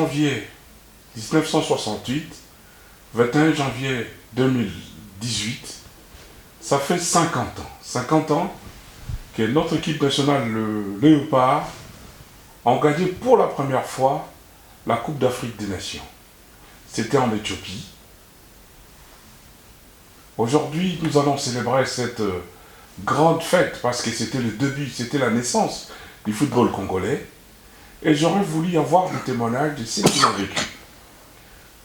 janvier 1968, 21 janvier 2018, ça fait 50 ans. 50 ans que notre équipe nationale, le Léopard, a gagné pour la première fois la Coupe d'Afrique des Nations. C'était en Éthiopie. Aujourd'hui, nous allons célébrer cette grande fête parce que c'était le début, c'était la naissance du football congolais. Et j'aurais voulu avoir des témoignages de ceux qui l'ont vécu.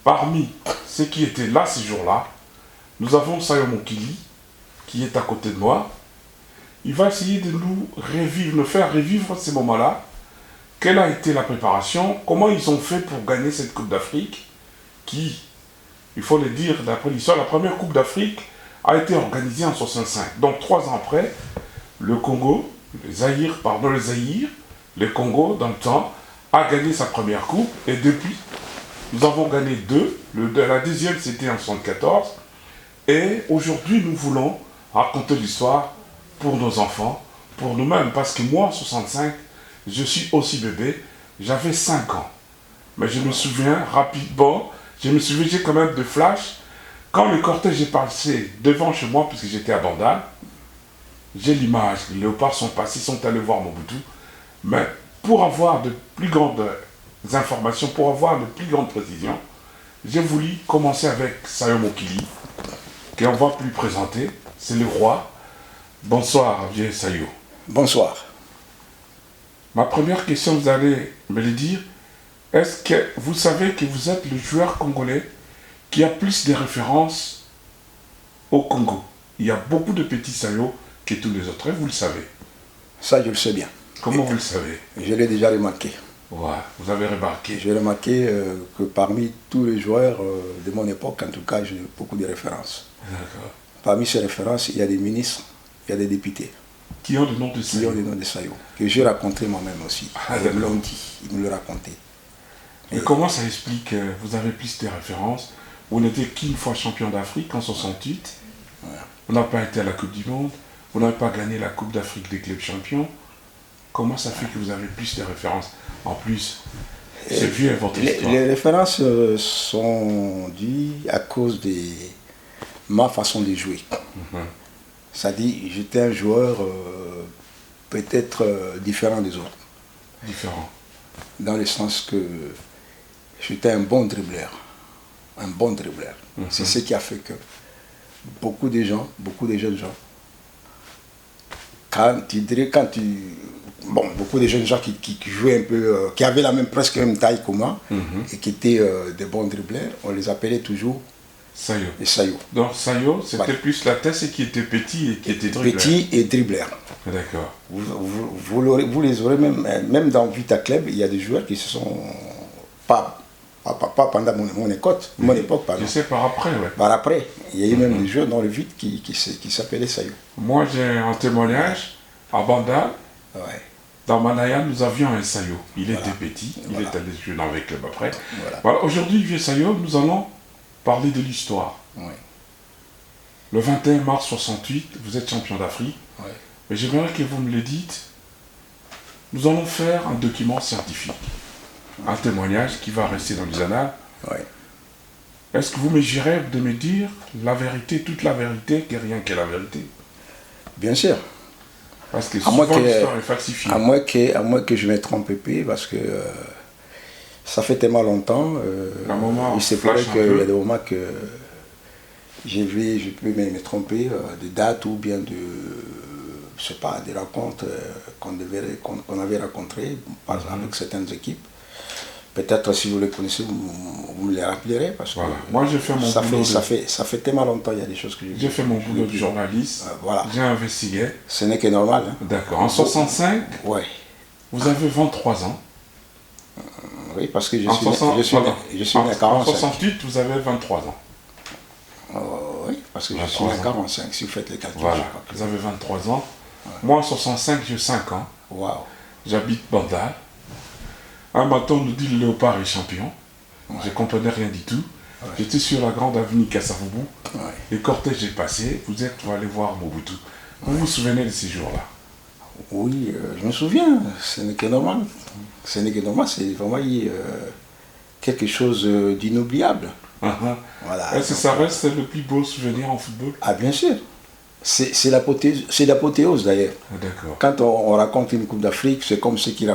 Parmi ceux qui étaient là ces jours-là, nous avons Sayo Mokili, qui est à côté de moi. Il va essayer de nous faire revivre ces moments-là. Quelle a été la préparation? Comment ils ont fait pour gagner cette Coupe d'Afrique qui, il faut le dire d'après l'histoire, la première Coupe d'Afrique a été organisée en 65. Donc 3 ans après, le Congo, le Congo, dans le temps, a gagné sa première coupe. Et depuis, nous avons gagné 2. La deuxième, c'était en 74. Et aujourd'hui, nous voulons raconter l'histoire pour nos enfants, pour nous-mêmes. Parce que moi, en 65, je suis aussi bébé. J'avais 5 ans. Mais je me souviens rapidement, j'ai quand même de flash. Quand le cortège est passé devant chez moi, puisque j'étais à Bandal, j'ai l'image, les léopards sont passés, sont allés voir Mobutu. Mais pour avoir de plus grandes informations, pour avoir de plus grandes précisions, j'ai voulu commencer avec Sayo Mokili, qu'on va plus présenter. C'est le roi. Bonsoir, vieux Sayo. Bonsoir. Ma première question, vous allez me le dire. Est-ce que vous savez que vous êtes le joueur congolais qui a plus de références au Congo? Il y a beaucoup de petits Sayo que tous les autres, vous le savez. Ça, je le sais bien. Comment vous le savez? Je l'ai déjà remarqué. Ouais, vous avez remarqué. J'ai remarqué que parmi tous les joueurs de mon époque, en tout cas, j'ai beaucoup de références. D'accord. Parmi ces références, il y a des ministres, il y a des députés. Qui ont le nom de Sayo? Qui ont le nom de Sayo. Que j'ai raconté moi-même aussi. Ils me l'ont dit, ils me l'ont raconté. Et comment ça explique que vous avez plus de références? Vous n'étiez qu'une fois champion d'Afrique en 68. Ouais. Vous n'avez pas été à la Coupe du Monde. Vous n'avez pas gagné la Coupe d'Afrique des clubs champions. Comment ça fait que vous avez plus de références? En plus, c'est vieux à votre histoire. Les références sont dues à cause de ma façon de jouer. C'est-à-dire, j'étais un joueur peut-être différent des autres. Différent. Dans le sens que j'étais un bon dribbleur. Un bon dribbleur. C'est ce qui a fait que beaucoup de jeunes gens, beaucoup de jeunes gens qui jouaient un peu, qui avaient presque la même taille que moi, et qui étaient des bons dribbleurs, on les appelait toujours Sayo. Les Sayo. Donc Sayo, c'était plus la tête qui était petit et qui était dribbleur. Petit et dribbleur. D'accord. Vous les aurez même dans Vita Club, il y a des joueurs qui se sont pas pendant mon époque, pardon. Je sais par après, ouais. Par après, il y a eu même des joueurs dans le vide qui s'appelaient Sayo. Moi, j'ai un témoignage à Banda. Ouais. Dans Manaya, nous avions un Sayo. Il était petit, il est allé jouer dans le club après. Voilà. Aujourd'hui, vieux Sayo, nous allons parler de l'histoire. Ouais. Le 21 mars 68, vous êtes champion d'Afrique. Ouais. Mais j'aimerais que vous me le dites. Nous allons faire un document scientifique. Un témoignage qui va rester dans les annales. Ouais. Est-ce que vous me jurez de me dire la vérité, toute la vérité, que rien que la vérité? Bien sûr. Parce que souvent l'histoire est falsifiée. À moins que je me trompe peu, parce que ça fait tellement longtemps. Il se pourrait qu'il y a des moments que je peux me tromper de date ou bien je sais pas, des rencontres qu'on avait rencontrées avec certaines équipes. Peut-être si vous les connaissez, vous me les rappellerez. Parce que moi, j'ai fait mon boulot. Ça fait tellement longtemps, il y a des choses que j'ai fait mon boulot de journaliste. Voilà. J'ai investigué. Ce n'est que normal. Hein. D'accord. En 65, ouais. Vous avez 23 ans. Oui, parce que je suis né à 45. En 68, vous avez 23 ans. Oui, parce que je suis né à 45, si vous faites les calculs. Voilà, vous avez 23 ans. Ouais. Moi, en 65, j'ai 5 ans. Wow. J'habite Bandal. Un matin, on nous dit le Léopard est champion. Ouais. Je ne comprenais rien du tout. Ouais. J'étais sur la grande avenue Kassavubu. Ouais. Le cortège est passé. Vous êtes allé voir Mobutu. Vous vous souvenez de ces jours-là? Oui, je me souviens. Ce n'est que normal. Ce n'est que normal. C'est vraiment quelque chose d'inoubliable. Voilà. Est-ce que ça reste le plus beau souvenir en football? Ah, bien sûr. C'est l'apothéose d'ailleurs. Quand on raconte une Coupe d'Afrique, c'est comme ceux qui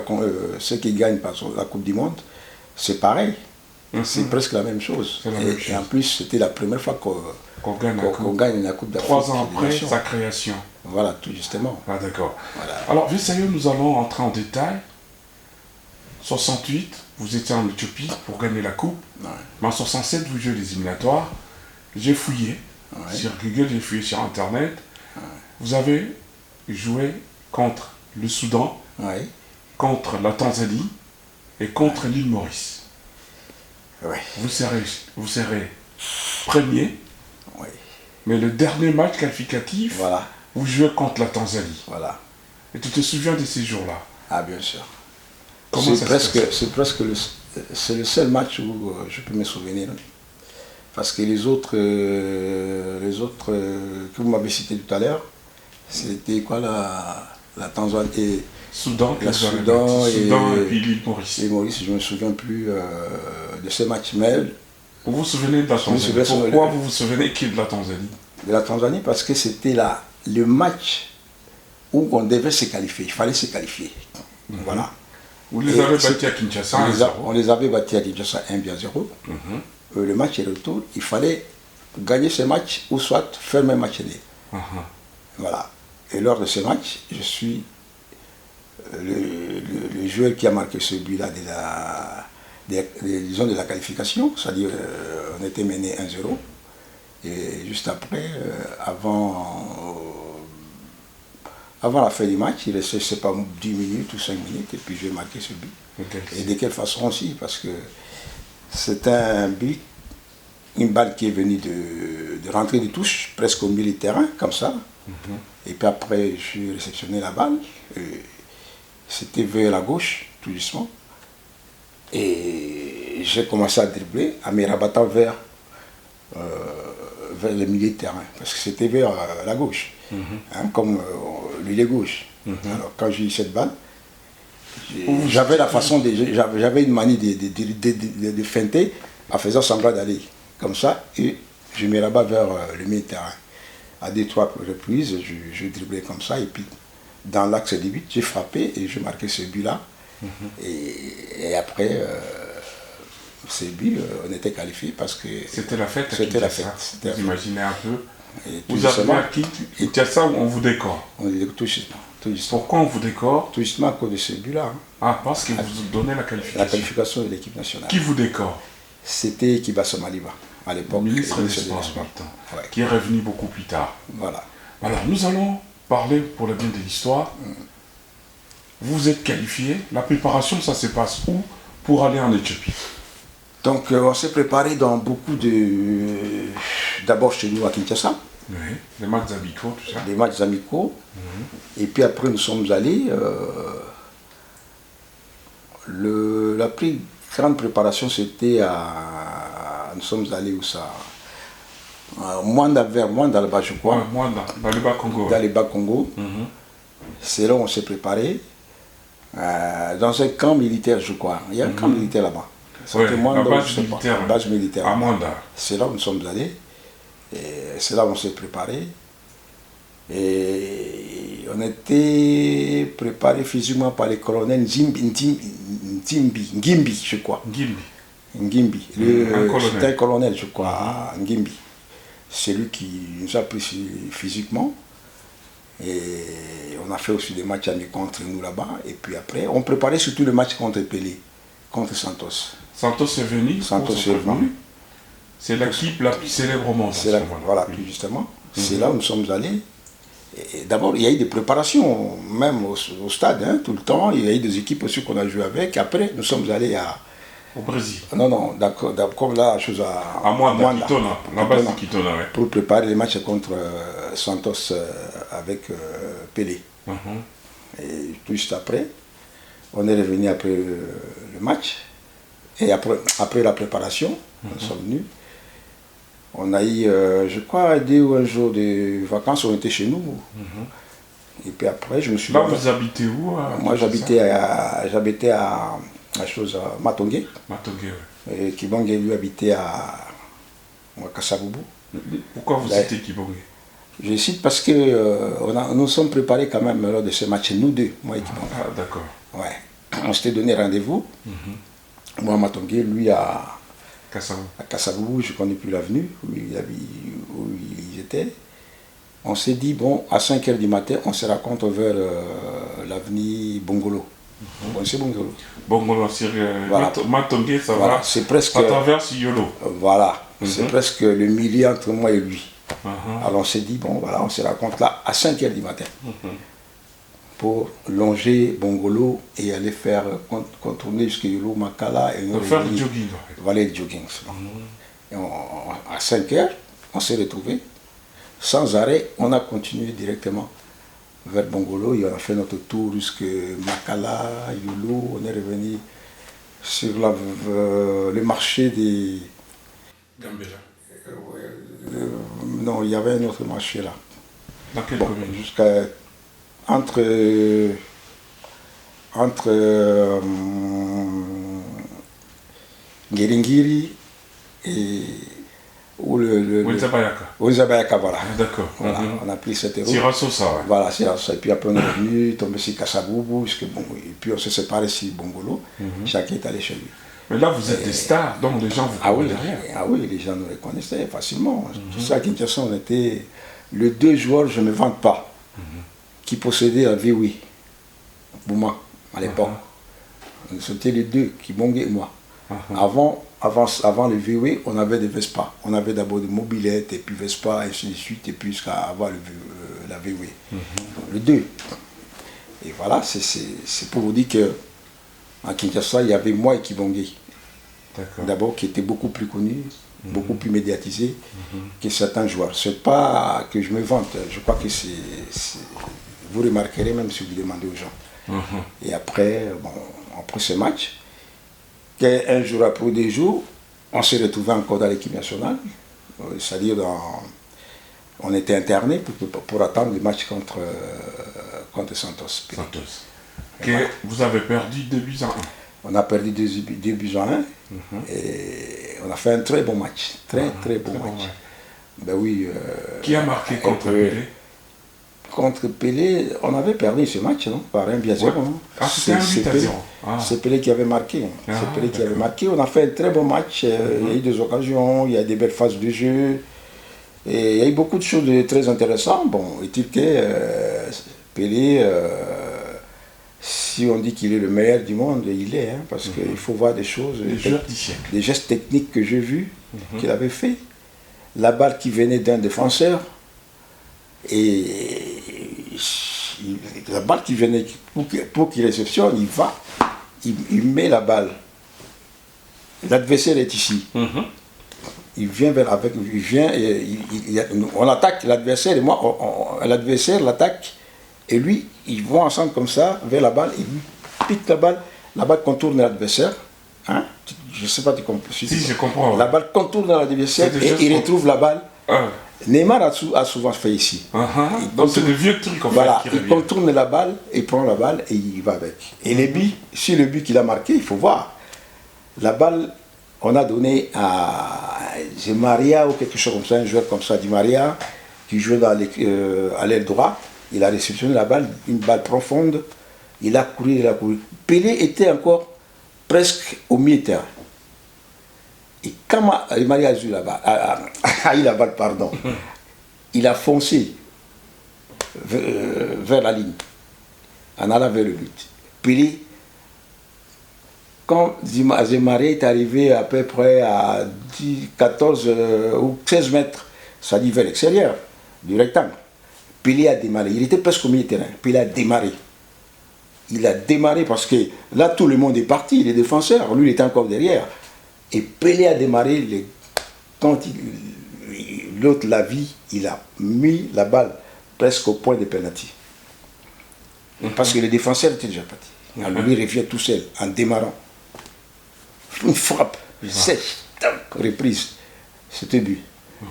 gagnent par exemple, la Coupe du Monde. C'est pareil. C'est presque la même chose. Et en plus, c'était la première fois qu'on gagne la Coupe d'Afrique. 3 ans après sa création. Voilà, tout justement. Ah, d'accord. Voilà. Alors, Visayo, nous allons entrer en détail. 68, vous étiez en Éthiopie pour gagner la Coupe. Ouais. Mais en 67, vous jouez les éliminatoires. J'ai fouillé sur Google, j'ai fouillé sur Internet. Ouais. Vous avez joué contre le Soudan, contre la Tanzanie et contre l'île Maurice. Ouais. Vous serez premier. Ouais. Mais le dernier match qualificatif, vous jouez contre la Tanzanie. Voilà. Et tu te souviens de ces jours-là? Ah, bien sûr. C'est le seul match où je peux me souvenir. Parce que les autres que vous m'avez cités tout à l'heure, c'était quoi la Tanzanie et Soudan et puis l'île Maurice. Et Maurice, je ne me souviens plus de ces matchs. Mais vous vous souvenez de la Tanzanie? Pourquoi vous vous souvenez de la Tanzanie? De la Tanzanie parce que c'était le match où on devait se qualifier. Il fallait se qualifier. Voilà. Vous les avez battus à Kinshasa 1-0. On les avait battus à Kinshasa 1-0. Le match est retour, il fallait gagner ce match ou soit faire un match nul. Voilà. Et lors de ce match, je suis le joueur qui a marqué ce but-là de la qualification, c'est-à-dire on était mené 1-0. Et juste après, avant la fin du match, il restait, je ne sais pas, 10 minutes ou 5 minutes, et puis j'ai marqué ce but. Et de quelle façon aussi, parce que c'est un but, une balle qui est venue de rentrer de touche, presque au milieu du terrain, comme ça. Et puis après, je suis réceptionné la balle, c'était vers la gauche, tout doucement. Et j'ai commencé à dribbler, à me rabattre vers le milieu de terrain, parce que c'était vers la gauche, comme l'île gauche. Alors quand j'ai eu cette balle, j'avais j'avais une manie de feinter en faisant semblant d'aller comme ça, et je me rabat vers le milieu de terrain. À 2-3 reprises, je driblais comme ça, et puis dans l'axe du but, j'ai frappé et j'ai marqué ce but-là. Et après, ce but, on était qualifié parce que... C'était la fête. C'était la fête. Vous imaginez un peu. Vous avez acquis Kinshasa où on vous décore. On décore tout justement. Pourquoi on vous décore? Tout justement à cause de ce but-là. Ah, parce que vous donnez la qualification. La qualification de l'équipe nationale. Qui vous décore? C'était Kibaso Maliba, à l'époque. Ministre des Sports, qui est revenu beaucoup plus tard. Voilà. Alors, nous allons parler pour le bien de l'histoire. Vous êtes qualifié. La préparation, ça se passe où pour aller en Éthiopie? Donc, on s'est préparé dans beaucoup de... D'abord chez nous à Kinshasa. Oui, les matchs amicaux, tout ça. Les matchs amicaux. Et puis après, nous sommes allés... la plus grande préparation, c'était à... Nous sommes allés où ça? Vers Mwanda, là-bas, je crois. Mwanda, dans le Bas-Congo. Dans le Bas-Congo. C'est là où on s'est préparé. Dans un camp militaire, je crois. Il y a un camp militaire là-bas. La base militaire. À Mwanda. C'est là où nous sommes allés. Et c'est là où on s'est préparé. Et on était préparé physiquement par le colonel Ngimbi, je crois. Ngimbi. C'était un colonel, je crois, Ngimbi. C'est lui qui nous a pris physiquement. Et on a fait aussi des matchs amicaux contre nous là-bas. Et puis après, on préparait surtout le match contre Pelé, contre Santos. Santos est venu. C'est l'équipe la plus célèbre au monde. Voilà, plus justement. C'est là où nous sommes allés. D'abord, il y a eu des préparations, même au stade, tout le temps. Il y a eu des équipes aussi qu'on a joué avec. Après, nous sommes allés au Brésil. Non, d'accord, comme la chose à Mwanda, Kitona, pour préparer les matchs contre Santos avec Pelé. Et juste après, on est revenu après le match. Et après la préparation, nous sommes venus. On a eu, je crois, 2 ou 1 jour de vacances, on était chez nous. Et puis après, je me suis... Là, vous habitez où? Moi, j'habitais à Matongé. Matongé, oui. Kibonge lui habitait à Kassaboubou. Pourquoi vous citez Kibonge? Je cite parce que nous sommes préparés quand même lors de ce match, nous deux, moi et Kibonge. Ah, d'accord. Ouais. On s'était donné rendez-vous. Moi à Matongue, lui à Kassaboubou, je ne connais plus l'avenue où ils étaient. On s'est dit, bon, à 5h du matin, on se rencontre vers l'avenue Bongolo. Vous connaissez Bongolo? Bongolo, sur voilà. Matongue, ça voilà, va. c'est presque. Ça traverse Yolo. Voilà, c'est presque le milieu entre moi et lui. Alors on s'est dit, bon, voilà, on se rencontre là à 5h du matin. Pour longer Bongolo et aller faire contourner jusqu'à Yolo, Makala. Et faire du jogging. Voilà, le jogging. Et à 5h, on s'est retrouvés. Sans arrêt, on a continué directement vers Bongolo et on a fait notre tour jusqu'à Makala, Yolo. On est revenu sur le marché des... Gambela. Non, il y avait un autre marché là. Dans quelle commune? Jusqu'à... Entre Ngiringiri et... Wenzabayaka, voilà. D'accord. Voilà, on a pris cette route. Sirasosa, ouais. Voilà, Sirasosa. Et puis après on est revenu, tombé sur Kassaboubou, et puis on s'est séparés sur Bongolo. Chacun est allé chez lui. Mais là vous êtes des stars, donc les gens vous connaissent derrière. Ah oui, les gens nous reconnaissaient facilement. Tout ça à Kinshasa, on était les deux joueurs, je ne me vante pas, qui possédaient un VW, Bouma, à l'époque. C'était les deux, Kibonge et moi. Avant le VW, on avait des Vespa. On avait d'abord des mobilettes, et puis Vespa, et ainsi de suite, et puis jusqu'à avoir la VW. Les deux. Et voilà, c'est pour vous dire qu'en Kinshasa, il y avait moi et Kibonge. D'abord, qui était beaucoup plus connu, beaucoup plus médiatisé que certains joueurs. C'est pas que je me vante, je crois que vous remarquerez même si vous demandez aux gens. Et après, bon, après ce match, un jour après 2 jours, on s'est retrouvé encore dans l'équipe nationale, c'est-à-dire on était interné pour attendre le match contre Santos. Que vous avez perdu 2-1. On a perdu 2-1 et on a fait un très bon match, très bon match. Ben oui. Qui a marqué contre Pelé? Contre Pelé, on avait perdu ce match, non? Par 1-0. Ouais. Ah, c'était 1-0. C'est Pelé qui avait marqué. C'est Pelé qui avait marqué. On a fait un très bon match. Il y a eu des occasions, il y a des belles phases de jeu. Et il y a eu beaucoup de choses très intéressantes. Bon, est-il que Pelé, si on dit qu'il est le meilleur du monde, il est, hein, parce qu'il faut voir des choses, des gestes techniques que j'ai vus qu'il avait fait. La balle qui venait d'un défenseur, et la balle qui venait, pour qu'il réceptionne, il va, il met la balle. L'adversaire est ici. Il vient on attaque l'adversaire, et moi, l'adversaire l'attaque, et lui, ils vont ensemble comme ça, vers la balle, il lui pique la balle contourne l'adversaire. Hein? Je ne sais pas si tu comprends. Si, je comprends. La balle contourne l'adversaire et il retrouve la balle. Neymar a souvent fait ici. Donc c'est des vieux trucs en fait. Voilà, il contourne la balle, il prend la balle et il va avec. Et les buts, si le but qu'il a marqué, il faut voir. La balle, on a donné à Di Maria ou quelque chose comme ça, un joueur comme ça, Di Maria, qui jouait à l'aile droite. Il a réceptionné la balle, une balle profonde. Il a couru. Pelé était encore presque au milieu-terrain. Et quand Di Maria a eu la balle, pardon, il a foncé vers la ligne, en allant vers le but. Pelé, quand Di Maria est arrivé à peu près à 14 ou 16 mètres, ça dit vers l'extérieur du rectangle, Pelé a démarré. Il était presque au milieu terrain. Pelé a démarré. Il a démarré parce que là, tout le monde est parti, les défenseurs. Lui, il était encore derrière. Et Pelé a démarré. Quand l'autre l'a vu, il a mis la balle presque au point de pénalty. Parce que les défenseurs étaient déjà partis. Alors lui, il revient tout seul, en démarrant. Une frappe sèche, reprise. C'était but.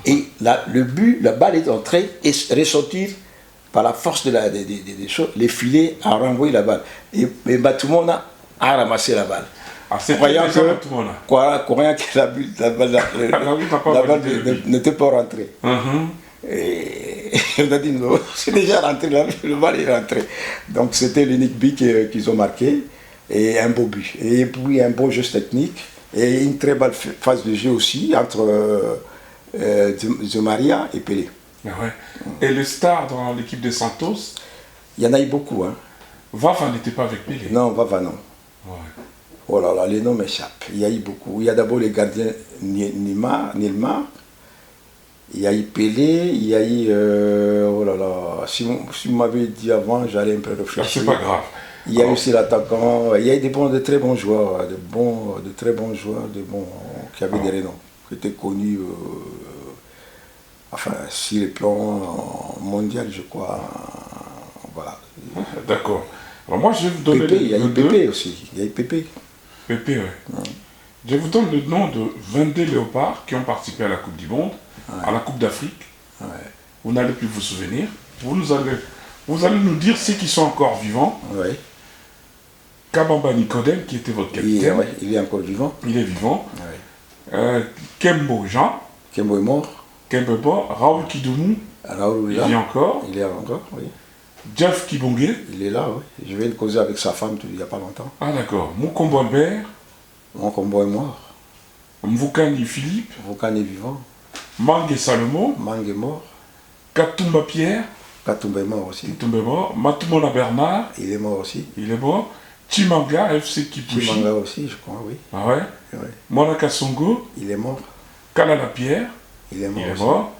Et le but, la balle est entrée et ressortir par la force des choses, les filets a renvoyé la balle. Et Batoumona a ramassé la balle. Ah, c'est croyant déjà tout le monde. Croyant que la balle n'était pas rentrée. Et on a dit non, c'est déjà rentré, le bal est rentré. Donc c'était l'unique but qu'ils ont marqué, et un beau but. Et puis un beau geste technique, et une très belle phase de jeu aussi entre Di Maria et Pelé. Ah ouais. Et le star dans l'équipe de Santos? Il y en a eu beaucoup. Hein. Vava n'était pas avec Pelé? Non, Vava non. Ouais. Oh là là, les noms m'échappent. Il y a eu beaucoup. Il y a d'abord les gardiens Nilmar. Il y a eu Pelé, il y a eu... oh là là, si vous m'avez dit avant, j'allais un peu réfléchir. Ah, c'est pas grave. Il y a aussi l'attaquant, il y a eu de très bons joueurs, de très bons joueurs, qui avaient des renoms, qui étaient connus, enfin, sur le plan mondial, je crois. Voilà. D'accord. Alors moi, je vais vous donner Pépé, il y a eu Pépé aussi. Il y a eu Pépé. Pépé, oui. Je vous donne le nom de 22 léopards qui ont participé à la Coupe du Monde, à la Coupe d'Afrique. Ouais. Vous n'allez plus vous souvenir. Vous allez nous dire ceux qui sont encore vivants. Ouais. Kabamba Nicodème, qui était votre capitaine. Il est encore vivant. Il est vivant. Ouais. Kembo Jean. Kembo est mort. Kembo est mort. Raoul Kidoumou. Raoul il vit encore. Il est encore, oui. Jeff Kibonge. Il est là, oui. Je viens de causer avec sa femme il n'y a pas longtemps. Ah d'accord. Mukombo Albert. Mukombo est mort. Mvukani Philippe. Mvukani est vivant. Mangue Salomon. Mangue est mort. Katumba Pierre. Katumba est mort aussi. Katumba est mort. Matumona Bernard. Il est mort aussi. Il est mort. Chimanga, FC Kipushi. Chimanga aussi, je crois, oui. Ah ouais, ouais. Monaka Songo. Il est mort. Kalala Pierre. Il est mort. Il est mort.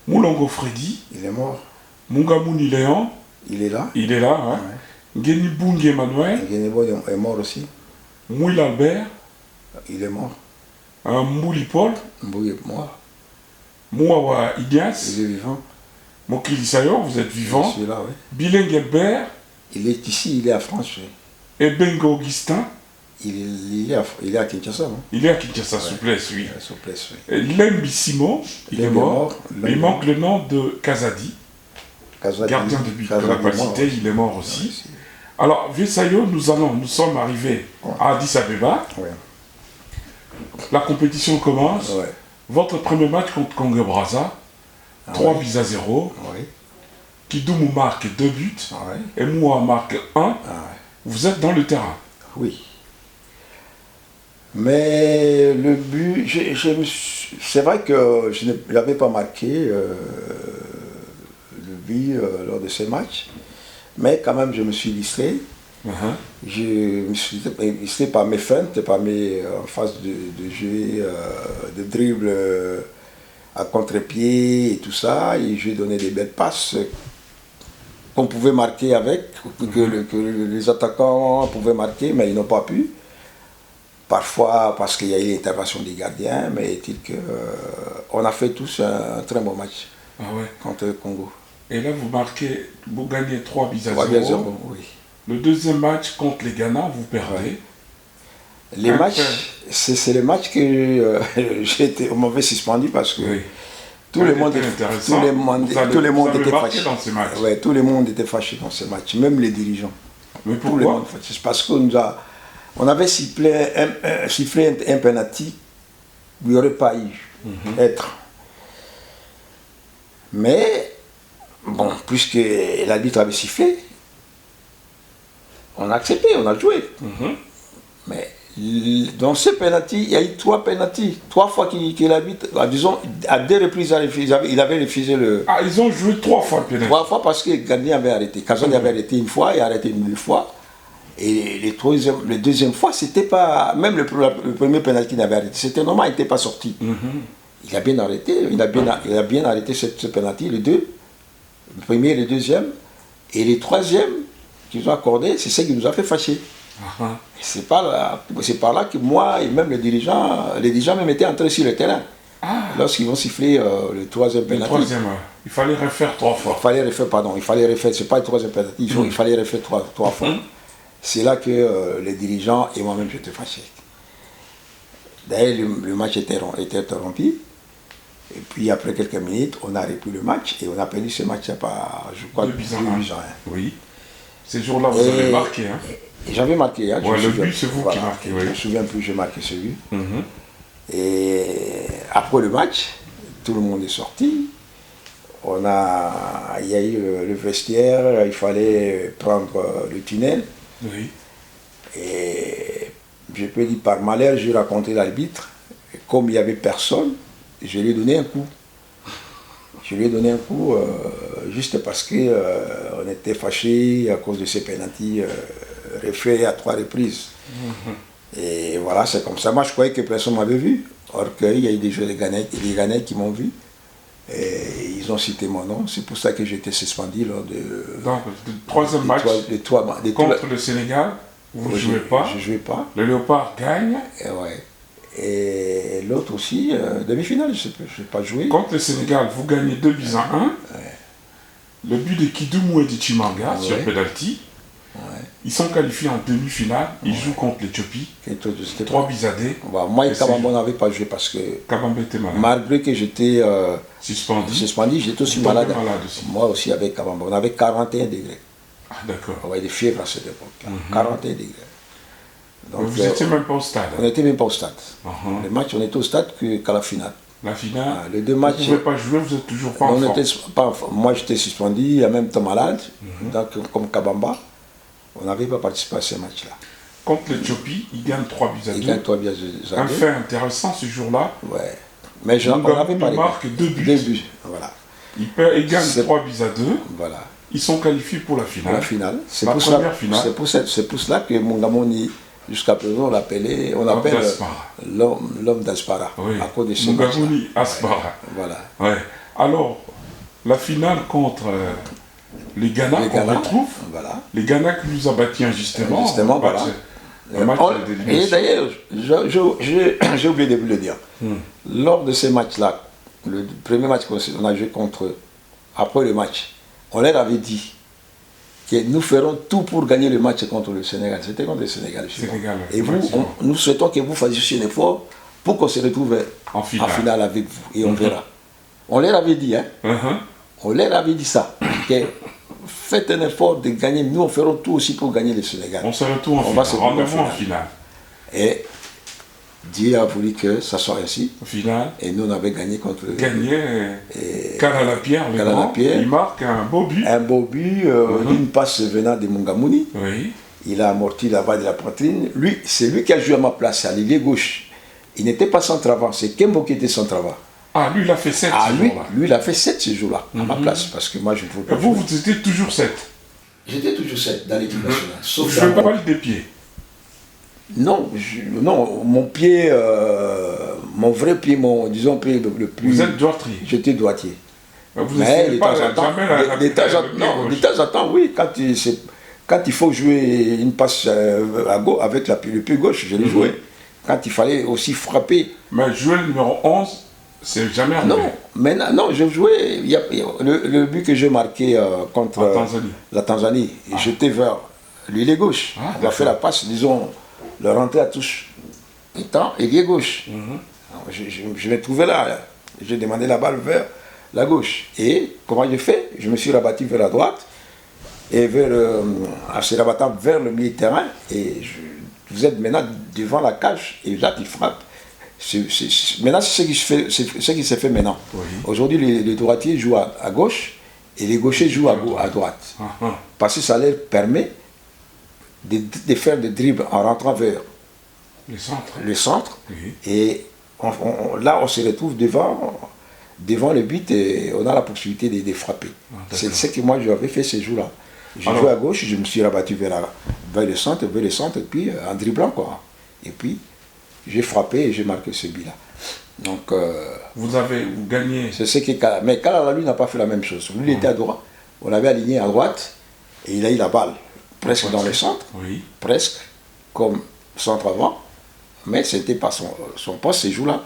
Moulongo Freddy. Il est mort. Mungamuni Léon. Il est là. Il est là, hein. Ouais. Ngeni Bungi Emmanuel. Ngeni Bungi est mort aussi. Mouil Albert. Il est mort. Mbouli Paul. Mbouli est mort. Mouawa Ignace. Il est vivant. Mokili Sayor, vous êtes vivant. Je suis là, oui. Bileng Elbert. Il est ici, il est à France. Oui. Et Bengo Augustin. Il est à Kinshasa, non? Il est à Kinshasa, souplesse, oui. Souplesse, oui. Et Lembi Simon, il est mort. Mais il manque le nom de Kazadi. Gardien de but de la qualité, il est mort aussi. Ouais, alors, Vieux nous sommes arrivés à Addis Abeba. Ouais. La compétition commence. Ouais. Votre premier match contre Congo-Brazza, 3-0. Ouais. Kidoumou marque 2 buts. Et Moua marque 1. Vous êtes dans le terrain. Oui. Mais le but, c'est vrai que je n'avais pas marqué le but lors de ces matchs, mais quand même je me suis illustré. Je me suis illustré par mes feintes, par mes phases de jeu, de dribble à contre-pied et tout ça, et je donnais des belles passes qu'on pouvait marquer avec, que les attaquants pouvaient marquer, mais ils n'ont pas pu. Parfois parce qu'il y a eu l'intervention des gardiens, mais est-il qu'on a fait tous un très bon match contre le Congo. Et là, vous gagnez 3-0. 3-0, oui. Le deuxième match contre les Ghana, vous perdez. Ouais. Les matchs, c'est le match que on m'avait suspendu parce que tout le monde était fâché dans ces matchs. Ouais, tout le monde était fâché dans ces matchs, même les dirigeants. Mais pourquoi? C'est parce qu'on avait sifflé un penalty, il n'y aurait pas eu être. Mais, bon, puisque l'arbitre avait sifflé, on a accepté, on a joué. Mais dans ce penalty, il y a eu 3 penaltys. 3 fois qu'il l'arbitre, disons, à 2 reprises, il avait refusé le... Ah, ils ont joué 3 fois le penalty. 3 fois parce que le gardien avait arrêté. Kazan avait arrêté une fois et arrêté une fois. Et le deuxième fois, c'était pas... Même le premier penalty qu'il avait arrêté, c'était normal, il n'était pas sorti. Il a bien arrêté, il a bien arrêté ce penalty, les deux. Le premier et le deuxième. Et le troisième qu'ils ont accordé, c'est ce qui nous a fait fâcher. C'est par là que moi et même les dirigeants même étaient entrés sur le terrain. Lorsqu'ils vont siffler le troisième penalty. Il fallait refaire 3 fois. Il fallait refaire, c'est pas le troisième penalty, il fallait refaire 3 fois. C'est là que les dirigeants et moi-même j'étais fâché. D'ailleurs, le match était interrompu. Et puis après quelques minutes, on a repris le match et on a perdu ce match par, je crois, 2-1. Oui. Ces jours-là, vous avez marqué. Hein? J'avais marqué. Hein, le but, c'est vous qui marquez. Oui. Je me souviens plus, j'ai marqué ce but. Et après le match, tout le monde est sorti. Il y a eu le vestiaire, il fallait prendre le tunnel. Oui. Et je peux dire par malheur, j'ai raconté l'arbitre. Comme il n'y avait personne, je lui ai donné un coup. Je lui ai donné un coup juste parce qu'on était fâchés à cause de ces pénaltys refaits à 3 reprises. Et voilà, c'est comme ça. Moi, je croyais que personne ne m'avait vu. Or qu'il y a eu des joueurs des Ghanéens qui m'ont vu. Et ils ont cité mon nom. C'est pour ça que j'ai été suspendu lors de... Donc, le troisième match contre le Sénégal, vous ne jouez pas. Je ne jouais pas. Le Léopard gagne. Et l'autre aussi, demi-finale, je n'ai pas joué. Contre le Sénégal, vous gagnez 2 buts à 1. Le but de Kidoumou et de Chimanga sur penalty. Ils sont qualifiés en demi-finale. Ils jouent contre l'Éthiopie. 3 buts à 2. Moi et Kabamba n'avait pas joué parce que Kabamba était malade. Malgré que j'étais suspendu, j'étais aussi malade. Aussi. Moi aussi avec Kabamba. On avait 41 degrés. Ah, d'accord. On avait des fièvres à cette époque. 41 degrés. Donc, vous n'étiez même pas au stade. On n'était même pas au stade. Les matchs, on était au stade qu'à la finale. La finale, les 2 matchs, vous ne pouvez pas jouer, vous n'êtes toujours pas en forme. Moi, j'étais suspendu, en même temps malade, donc, comme Kabamba. On n'avait pas participé à ces matchs-là. Contre l'Éthiopie, il gagne 3 buts à 2. Il gagne 3 buts à 2. Un fait intéressant ce jour-là. Ouais. Mais on avait pas. Il marque 2 buts. 2 buts, voilà. Il gagne 3 buts à 2. Voilà. Ils sont qualifiés pour la finale. La finale. C'est pour cela que Mongamoni, jusqu'à présent, on l'appelle l'homme d'Aspara. Oui. À cause de ce Mongamoni Aspara. Voilà. Ouais. Alors, la finale contre les Ghana, on retrouve. Voilà. Les Ghana qui nous ont battus injustement. Voilà. Et d'ailleurs, j'ai oublié de vous le dire. Lors de ces matchs-là, le premier match qu'on a joué contre eux, après le match, on leur avait dit que nous ferons tout pour gagner le match contre le Sénégal. C'était contre le Sénégal. Et vous, nous souhaitons que vous fassiez un effort pour qu'on se retrouve en finale avec vous. Et on verra. On leur avait dit, hein. On leur avait dit ça. Que faites un effort de gagner. Nous, on fera tout aussi pour gagner le Sénégal. On se retrouve en finale. Rendez-vous en finale. Et Dieu a voulu que ça soit ainsi. Au final. Et nous, on avait gagné contre... Kalalapierre, il marque un beau but. Un beau but, une passe venant de Mongamoni. Oui. Il a amorti la balle de la poitrine. C'est lui qui a joué à ma place, à l'ailier gauche. Il n'était pas sans travail, c'est Kembo qui était sans travail. Ah, lui, il a fait 7 ce jour-là. Lui, il a fait 7 ce jour-là, à ma place, parce que moi, je ne pouvais pas. Vous étiez toujours 7. J'étais toujours 7 dans l'équipe nationale. Sauf je ne fais pas balle des pieds. Non, mon pied, mon vrai pied, disons pied le plus... Vous êtes droitier. J'étais droitier. Mais de temps en temps, oui, quand il faut jouer une passe à gauche, avec le pied gauche, je l'ai joué. Quand il fallait aussi frapper. Mais jouer le numéro 11, c'est jamais arrivé. Non, mais non, j'ai joué. Le but que j'ai marqué contre la Tanzanie, j'étais vers l'ailier gauche. On a fait la passe, disons, le rentrer à touche. Étant ailier gauche. Je l'ai trouvé là. J'ai demandé la balle vers la gauche. Et comment j'ai fait? Je me suis rabattu vers la droite. Et en se rabattant vers le milieu de terrain. Et vous êtes maintenant devant la cage. Et là, il frappe. Maintenant, c'est ce qui s'est fait maintenant. Oui. Aujourd'hui, les droitiers jouent à gauche et les gauchers jouent à droite. Parce que ça leur permet de faire des dribbles en rentrant vers le centre. Oui. Et là, on se retrouve devant le but et on a la possibilité de frapper. C'est ce que moi j'avais fait ces jours-là. J'ai joué à gauche, je me suis rabattu vers le centre, et puis en dribblant quoi. Et puis j'ai frappé et j'ai marqué ce but-là. Donc vous avez gagné. C'est ce que Kala. Mais Kala, lui, n'a pas fait la même chose. Lui, il était à droite. On l'avait aligné à droite et il a eu la balle presque dans le centre, presque comme centre avant, mais c'était pas son poste ces jours-là.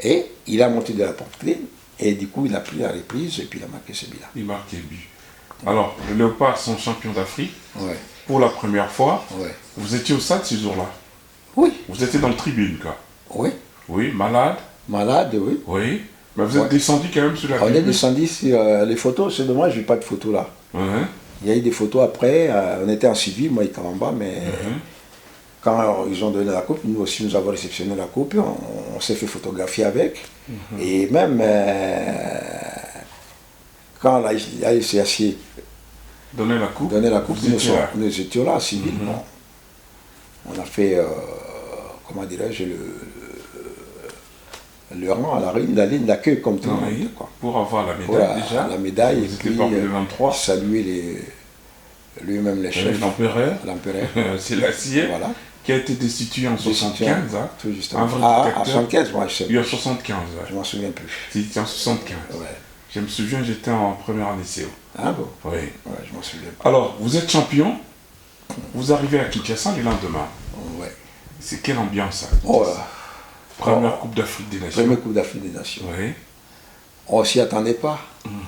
Et il a monté de la poitrine et du coup il a pris la reprise et puis il a marqué ce but-là. Il marquait le but. Alors, les Léopards sont champions d'Afrique pour la première fois. Vous étiez au stade ce jour-là? Oui. Vous étiez dans le tribune, quoi? Oui. Oui, malade? Malade, oui. Oui. Mais vous êtes descendu quand même sur la tribune? On est descendu sur les photos, c'est dommage, j'ai pas de photos là. Il y a eu des photos après, on était en civil, moi et Kawamba, mais quand ils ont donné la coupe, nous aussi nous avons réceptionné la coupe, on s'est fait photographier avec. Et même quand la SCAC donnait la coupe, nous étions là, civil. Bon. On a fait, comment dirais-je, le rang à la ligne d'accueil comme tout le monde. Quoi. Pour avoir la médaille déjà. La médaille, et puis saluer lui-même les chefs. L'empereur. C'est l'acier. Voilà. Qui a été destitué en 75. Tout justement. En 75, moi je sais. Oui, en 75. Je m'en souviens plus. C'était en 75. Ouais. Je me souviens, j'étais en première année CO. Ah bon? Oui. Ouais, je m'en souviens. Alors, vous êtes champion, vous arrivez à Kinshasa le lendemain. Ouais. C'est quelle ambiance ça? Première Coupe d'Afrique des Nations. Première Coupe d'Afrique des Nations. Oui. On s'y attendait pas.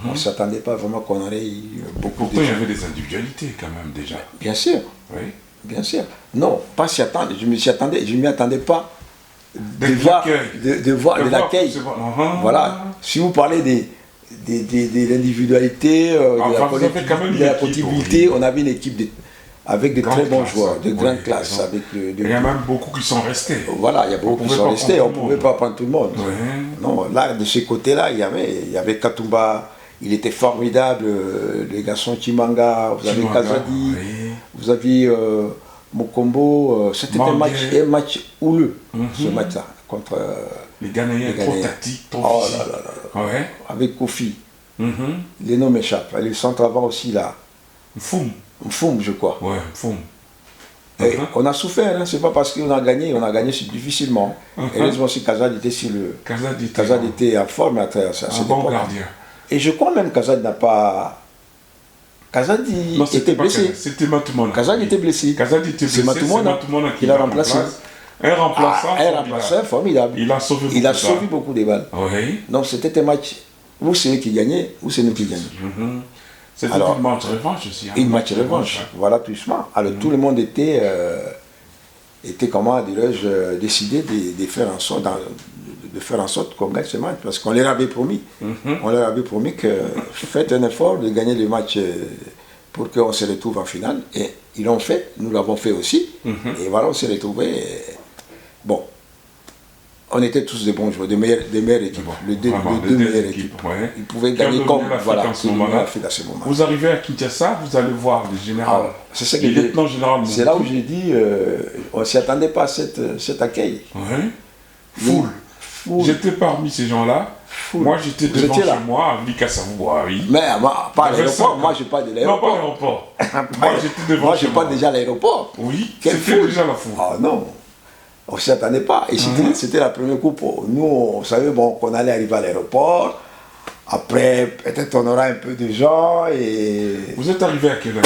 On ne s'attendait pas vraiment qu'on aurait eu beaucoup de gens. Pourtant, il y avait des individualités quand même déjà. Bien sûr. Oui. Bien sûr. Non, pas s'y attendre. Je ne m'y attendais pas de voir l'accueil. Voilà. Si vous parlez de l'individualité, de la possibilité, on avait une équipe avec de très bons joueurs, de grande classe. Il y a même beaucoup qui sont restés. Voilà, il y a beaucoup qui sont restés. On ne pouvait pas prendre tout le monde. Non, là, de ce côté-là, il y avait Katumba. Il était formidable. Les garçons Chimanga, vous avez Kazadi, vous aviez Mokombo. C'était un match houleux, ce match-là, contre les Ghanéens. Trop tactique, trop physique. Ouais. Avec Kofi. Les noms m'échappent. Le centre avant aussi, là. Mfoum, je crois. Ouais, Mfoum. On a souffert, hein. C'est pas parce qu'on a gagné difficilement. Heureusement, si Kazad était sur le. Kazad était en forme à un bon gardien. Et je crois même que Kazad n'a pas. Kazad était blessé. C'était Matoumona. Kazad était blessé. C'est Matoumona qui l'a remplacé. Un remplaçant formidable. Il a sauvé beaucoup de balles. Oui. Donc c'était un match où c'est eux qui gagnaient, où c'est nous qui gagnons. C'était un match revanche aussi. Une match revanche, voilà tout simplement. Alors tout le monde était comment dirais-je, décidé de faire en sorte qu'on gagne ce match, parce qu'on leur avait promis. On leur avait promis que faites un effort de gagner le match pour qu'on se retrouve en finale. Et ils l'ont fait, nous l'avons fait aussi. Et voilà, on s'est retrouvés. Bon, on était tous des bons joueurs, des meilleures équipes. Les deux meilleures équipes. Ils pouvaient gagner comme voilà, à ce moment-là. Vous arrivez à Kinshasa, vous allez voir le général. C'est ça que lieutenant général. C'est là où j'ai dit, on ne s'y attendait pas à cet accueil. Foule. J'étais parmi ces gens-là. Moi, j'étais devant chez moi, à Bikassavoua, oui. Mais pas à l'aéroport, moi, je parle de l'aéroport. Non, pas l'aéroport. Moi, j'étais devant chez moi. Moi, je parle déjà à l'aéroport. Oui, c'était déjà la foule. Ah non, on ne s'y attendait pas. Et c'était la première coupe. Nous, on savait qu'on allait arriver à l'aéroport. Après, peut-être on aura un peu de gens. Et... Vous êtes arrivé à quelle heure?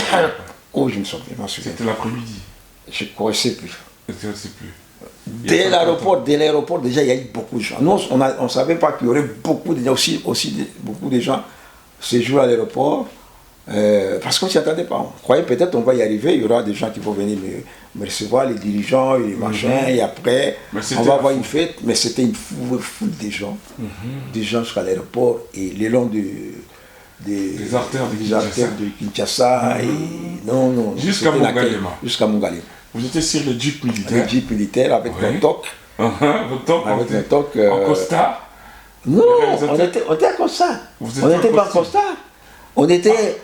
Oh, je me souviens. C'était l'après-midi. Je ne sais plus. Je ne sais plus. Dès l'aéroport, déjà, il y a eu beaucoup de gens. Nous, on ne savait pas qu'il y aurait beaucoup de gens, beaucoup de gens ce jour à l'aéroport, parce qu'on ne s'y attendait pas. On croyait peut-être qu'on va y arriver, il y aura des gens qui vont venir me recevoir, les dirigeants, les machins, et après, on va avoir une fête. Mais c'était une foule de gens, des gens jusqu'à l'aéroport, et le long des artères de Kinshasa, et non, jusqu'à Mongalema. Vous étiez sur le jeep militaire. Le jeep militaire avec notre toc. Avec notre toc. En costard. Non, on était en costard. On n'était pas en costard. On était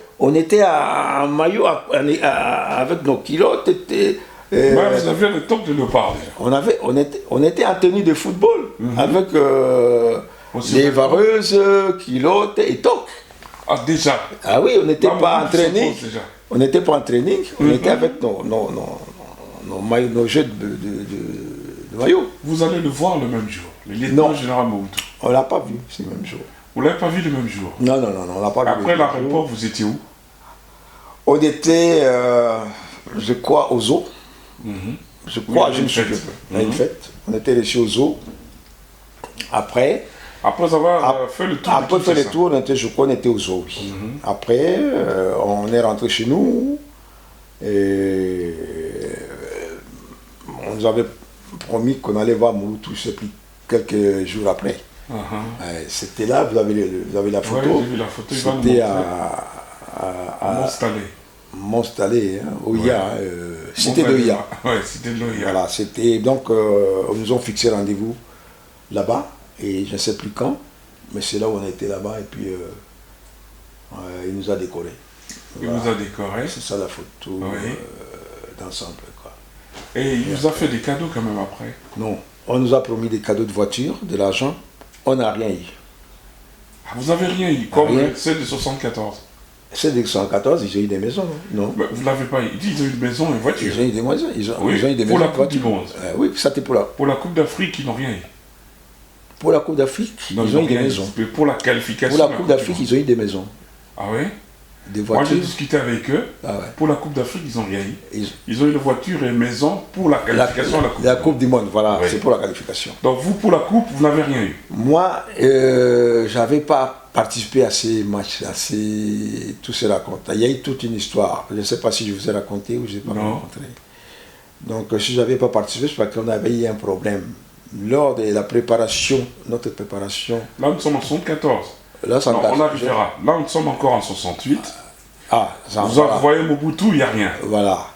en maillot avec nos kilotes. Vous aviez le toc de léopard. On était en tenue de football avec les vareuses, kilotes et toc. Ah, déjà. Ah oui, on n'était pas en training. On n'était pas en training. On était avec nos jeux de maillot. Vous allez le voir le même jour, le lieutenant général Mobutu. On ne l'a pas vu ce même jour. Vous ne l'avez pas vu le même jour? Non, on ne l'a pas vu. Après l'aéroport, vous étiez où? On était, je crois, au zoo. Je crois, je me souviens. On a une fête. On était reçus au zoo. Après avoir fait le tour. Après faire le tour, je crois qu'on était au zoo. Après, on est rentré chez nous. Et on nous avait promis qu'on allait voir Mobutu, je ne sais plus, quelques jours après. C'était là, vous avez la photo. J'ai vu la photo. C'était à Mostalé. m'installer au IA, cité de IA. Ouais, cité de l'OIA. Voilà, c'était donc ils nous ont fixé rendez-vous là-bas et je ne sais plus quand, mais c'est là où on a été là-bas et puis il nous a décoré. Il nous a décoré. C'est ça la photo d'ensemble, quoi. Et il nous a fait des cadeaux quand même après. Non, on nous a promis des cadeaux de voiture, de l'argent, on n'a rien eu. Ah, vous n'avez rien eu, comme ceux de 74. Ceux de 74, ils ont eu des maisons, non? Mais vous ne l'avez pas eu. Ils ont eu des maisons et une voiture. Ils ont eu des maisons, ils ont eu des pour maisons. La coupe du monde. Oui, ça c'était pour la Coupe d'Afrique, ils n'ont rien eu. Pour la Coupe d'Afrique, ils ont eu des maisons. Mais pour la qualification. Pour la Coupe d'Afrique, ils ont eu des maisons. Ah oui? Des voitures. Moi j'ai discuté avec eux. Ah ouais. Pour la Coupe d'Afrique, ils n'ont rien eu. Ils ont eu des voitures et une maison pour la qualification à la Coupe. La Coupe du Monde, voilà, c'est pour la qualification. Donc vous, pour la Coupe, vous n'avez rien eu? Moi, je n'avais pas participé à ces matchs, tous ces racontes. Il y a eu toute une histoire. Je ne sais pas si je vous ai raconté ou je n'ai pas rencontré. Donc si je n'avais pas participé, c'est parce qu'on avait eu un problème. Lors de la préparation, notre préparation... Là, nous sommes en 74. Là, on arrivera. Là, nous sommes encore en 68. Ah, ça, vous envoyez Mobutu, il n'y a rien. Voilà.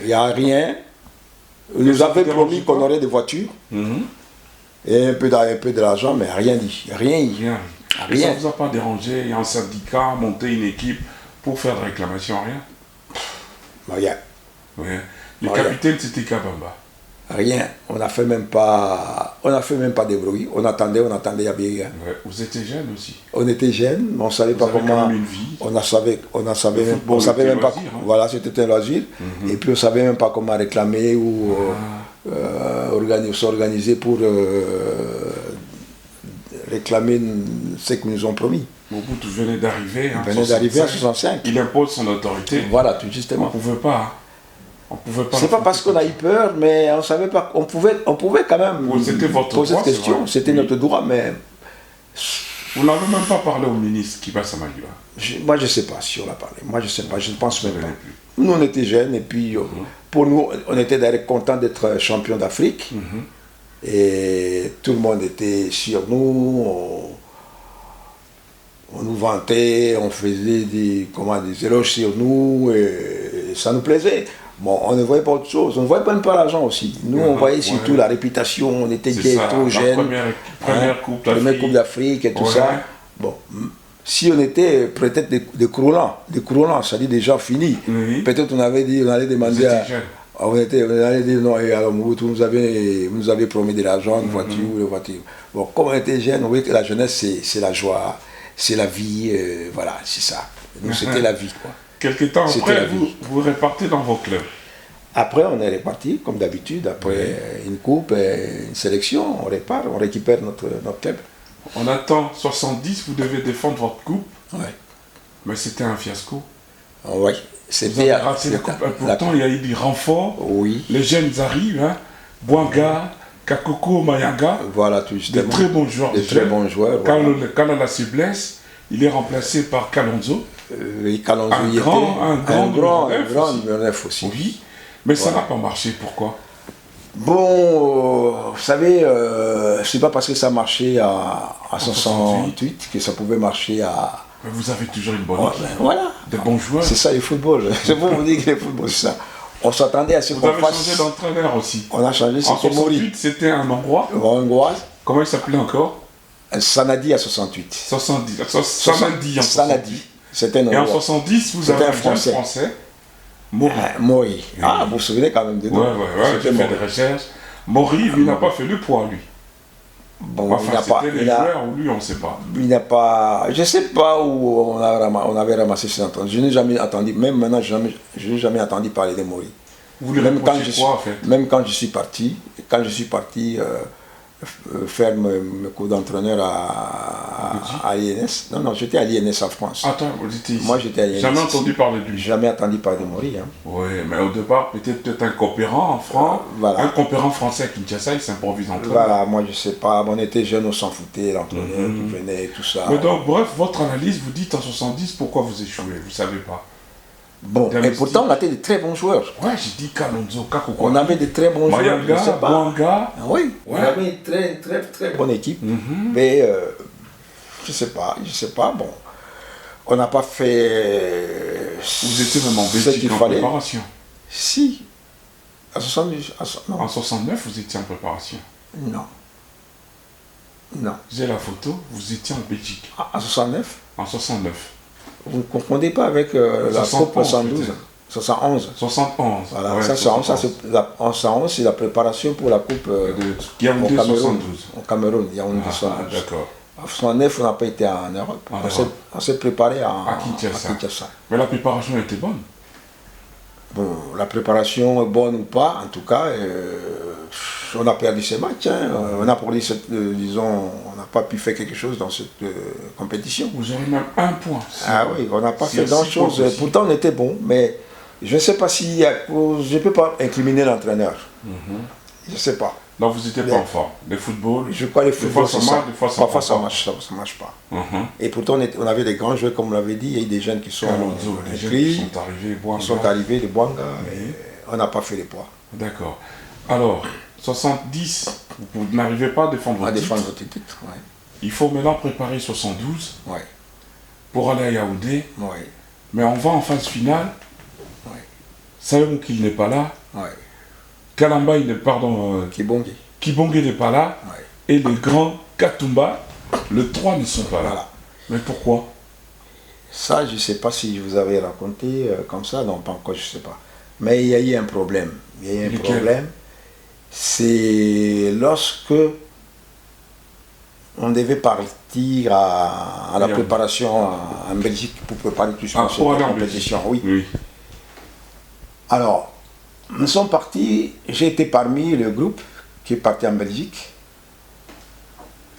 Il n'y a rien. Ils nous avaient promis qu'on aurait des voitures. Et un peu de l'argent, mais rien dit. Rien. Ça ne vous a pas dérangé, il y a un syndicat, monter une équipe pour faire de réclamation, rien? Rien. Ouais. Le capitaine, c'était Kabamba. Rien. On n'a fait même pas des bruits. On attendait, il y avait rien. Ouais. Vous étiez jeune aussi. On était jeunes, mais on ne savait pas comment. Une vie. On savait même pas. Voilà, c'était un loisir. Et puis on ne savait même pas comment réclamer ou s'organiser pour réclamer ce qu'ils nous ont promis. Mobutu venait d'arriver. Il venait d'arriver en 65. Il impose son autorité. Voilà, tout justement. On ne pouvait pas. C'est pas parce qu'on a eu peur, mais on savait pas. On pouvait quand même poser cette question. C'était notre droit, mais. Vous n'avez même pas parlé au ministre qui passe à Maguila. Moi, je ne sais pas si on l'a parlé. Moi, je ne sais pas. Je ne pense même pas. Nous, on était jeunes et puis pour nous, on était d'ailleurs contents d'être champions d'Afrique. Et tout le monde était sur nous. On nous vantait, on faisait des éloges sur nous et ça nous plaisait. Bon, on ne voyait pas autre chose, on ne voyait même pas l'argent aussi. Nous, on voyait surtout la réputation, on était trop jeunes. Première Coupe d'Afrique et tout ça. Bon, si on était peut-être des croulants, c'est-à-dire des gens finis, peut-être on allait demander on allait dire non, et alors Mobutu nous avait promis de l'argent, une voiture. Bon, comme on était jeunes, on voyait que la jeunesse, c'est la joie, c'est la vie, voilà, c'est ça. Nous, c'était la vie, quoi. Quelque temps après, vous repartez dans vos clubs. Après, on est reparti, comme d'habitude, après une coupe, une sélection, on repart, on récupère notre club. On attend 70, vous devez défendre votre coupe. Oui. Mais c'était un fiasco. Oui. C'était raté la coupe. Pourtant, il y a eu des renforts. Oui. Les jeunes arrivent, Bouanga, Kakoko, Mayanga. Voilà, tout justement. Des très bons joueurs. Très bons joueurs. Quand Lala se blesse, il est remplacé par Kalonzo. Kalonzo, un grand numéro 9 aussi. Oui, mais ça n'a pas marché, pourquoi? Bon, vous savez, c'est pas parce que ça marchait à 68 que ça pouvait marcher à... Mais vous avez toujours une bonne équipe. Voilà. Des bons joueurs. C'est ça le football. C'est pour vous dire que le football, c'est ça. On s'attendait à ce qu'on fasse... Vous avez changé d'entraîneur aussi. On a changé, c'était Mori. En 68, c'était un Hongrois. Hongrois. Comment il s'appelait encore? Sanadi à 68. Sanadi. C'était un Hongrois. Et en 70, vous avez un Français. Mori. Ah, vous vous souvenez quand même de nous? Oui, j'ai fait des recherches. Mori, il n'a pas fait le poids, lui. Bon, c'était les joueurs ou lui, on ne sait pas. Il n'a pas... Je ne sais pas où on avait ramassé ces ententes. Je n'ai jamais entendu, même maintenant, je n'ai jamais entendu parler de Mori. Vous voulez reprocher quoi, en fait? Même quand je suis parti, faire mes cours d'entraîneur à l'INS. Non, j'étais à l'INS en France. Attends, vous étiez ici. Moi, j'étais à l'INS. Jamais entendu parler de lui. Jamais entendu parler de Mori. Oui, mais au départ, peut-être un coopérant en France, un coopérant français à Kinshasa, il s'improvise en Voilà, moi, je ne sais pas. On était jeunes, on s'en foutait, l'entraîneur qui venait, tout ça. Mais donc, bref, votre analyse, vous dites en 70, pourquoi vous échouez? Vous ne savez pas. Bon, et pourtant, on avait de très bons joueurs. Ouais, j'ai dit Kalonzo, Kakoko. On avait de très bons joueurs. Mayanga, Bouanga. Oui, on avait une très bonne équipe. Mais je sais pas, bon. On n'a pas fait Vous étiez même en Belgique en préparation. Si. À 70, non. En 69, vous étiez en préparation. Non. Non. J'ai la photo, vous étiez en Belgique. En 69. En 69. Vous ne confondez pas avec la Coupe 72. 71. 71. Voilà, ouais, ça, 71, c'est la préparation pour la Coupe Yaoundé 72. Au Cameroun, Yaoundé 72. D'accord. En 69, on n'a pas été en Europe. On s'est préparé à Kinshasa. Mais la préparation était bonne. Bon, la préparation est bonne ou pas, en tout cas, on a perdu ces matchs. Hein. On a perdu disons, on n'a pas pu faire quelque chose dans cette compétition. Vous aurez même un point. Ah oui, on n'a pas fait grand-chose. Pourtant, on était bon, mais je ne sais pas si je ne peux pas incriminer l'entraîneur. Je ne sais pas. Donc vous n'étiez pas en forme. Le football. Je crois que le football, c'est ça. Parfois ça marche pas. Et pourtant on avait des grands joueurs, comme vous l'avez dit, il y a eu des jeunes qui sont inscrits, qui sont arrivés de Bouanga, et on n'a pas fait les poids. D'accord. Alors, 70, vous n'arrivez pas à défendre votre titre. Ouais. Il faut maintenant préparer 72 pour aller à Yaoundé. Ouais. Mais on va en phase finale. Ouais. Savons qu'il n'est pas là. Ouais. Kalamba, pardon, Kibonge n'est pas là, et les grands Katumba, le 3 ne sont pas là. Voilà. Mais pourquoi? Ça, je ne sais pas si je vous avais raconté comme ça, non, pas encore, je ne sais pas. Mais il y a eu un problème. C'est lorsque on devait partir à la préparation en Belgique pour préparer tout ça. Pour aller en compétition, oui. Alors, nous sommes partis, j'ai été parmi le groupe qui est parti en Belgique,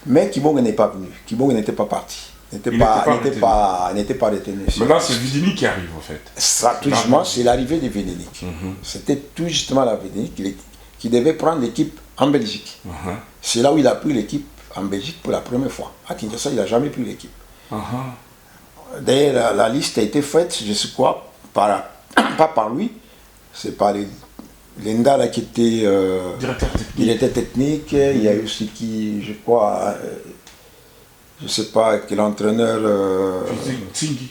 mais Kibonge n'est pas venu, Kibonge n'était pas parti, n'était pas retenu. Mais là c'est Vidini qui arrive en fait. Ça, tout justement, c'est l'arrivée de Vidini. C'était tout justement la Vidini qui devait prendre l'équipe en Belgique. C'est là où il a pris l'équipe en Belgique pour la première fois. À Kinshasa, il n'a jamais pris l'équipe. D'ailleurs, la liste a été faite, je sais quoi, pas par lui, c'est par Linda là, qui était directeur technique. Il y a eu aussi qui, je crois, je ne sais pas, quel entraîneur. Tsingi.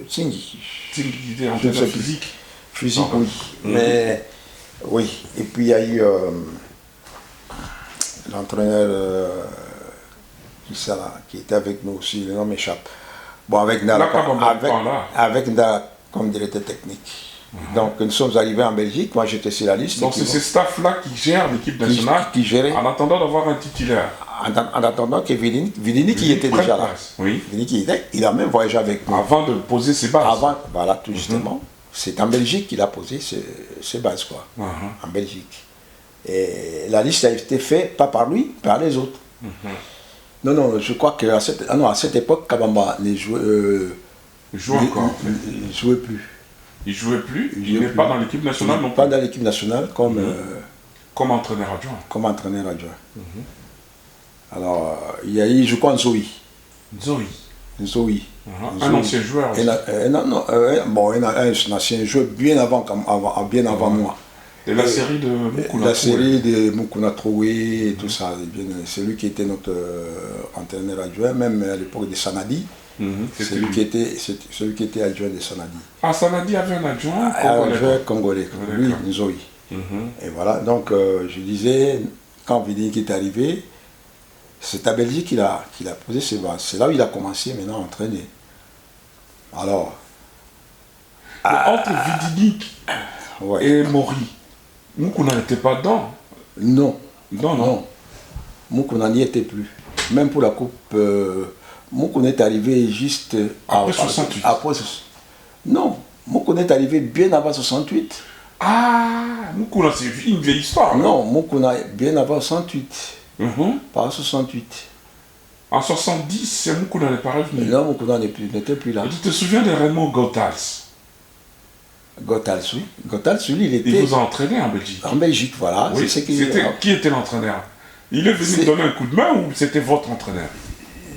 Tsingi qui était entraîneur physique. Physique, oui. Mais, oui. Et puis il y a eu l'entraîneur qui était avec nous aussi, le nom m'échappe. Bon, avec Nda comme directeur technique. Donc nous sommes arrivés en Belgique, moi j'étais sur la liste. Donc c'est ce staff-là qui gère l'équipe nationale qui gérait, en attendant d'avoir un titulaire. En attendant que Vidini qui était déjà là. Oui. Vidini il a même voyagé avec nous. Avant de poser ses bases. Voilà, tout justement. C'est en Belgique qu'il a posé ses bases, quoi. En Belgique. Et la liste a été faite, pas par lui, par les autres. Non, je crois qu'à cette époque, Kabamba ne jouait plus. Il jouait plus, il n'est pas dans l'équipe nationale non plus. Pas dans l'équipe nationale comme entraîneur adjoint. Comme entraîneur adjoint. Alors, il y a eu, je crois, Nzoï. Un ancien joueur aussi. Un ancien joueur bien avant moi. Et la série de Moukouna La série de Moukouna Troué et tout ça. C'est lui qui était notre entraîneur adjoint, même à l'époque de Sanadi. C'est lui qui était adjoint de Sanadi. Ah, Sanadi avait un adjoint congolais. Oui, Nzoï. Et voilà, donc je disais, quand Vidini est arrivé, c'est à Belgique qu'il a posé ses bases. C'est là où il a commencé maintenant à entraîner. Alors. Entre Vidini et Mori, Moukouna n'était pas dedans. Non. Moukouna n'y était plus. Même pour la coupe. Moukouna est arrivé juste après 68. Non, Moukouna est arrivé bien avant 68. Ah, Moukouna, c'est une vieille histoire. Non, Moukouna bien avant 68. Pas 68. En 70, c'est Moukouna n'est pas revenu. Non, Moukouna n'était plus là. Et tu te souviens de Raymond Gotals? Gotals, oui. Gotals, lui, il était. Il vous a entraîné en Belgique. En Belgique, voilà. Oui. Qui était l'entraîneur? Il est venu donner un coup de main ou c'était votre entraîneur?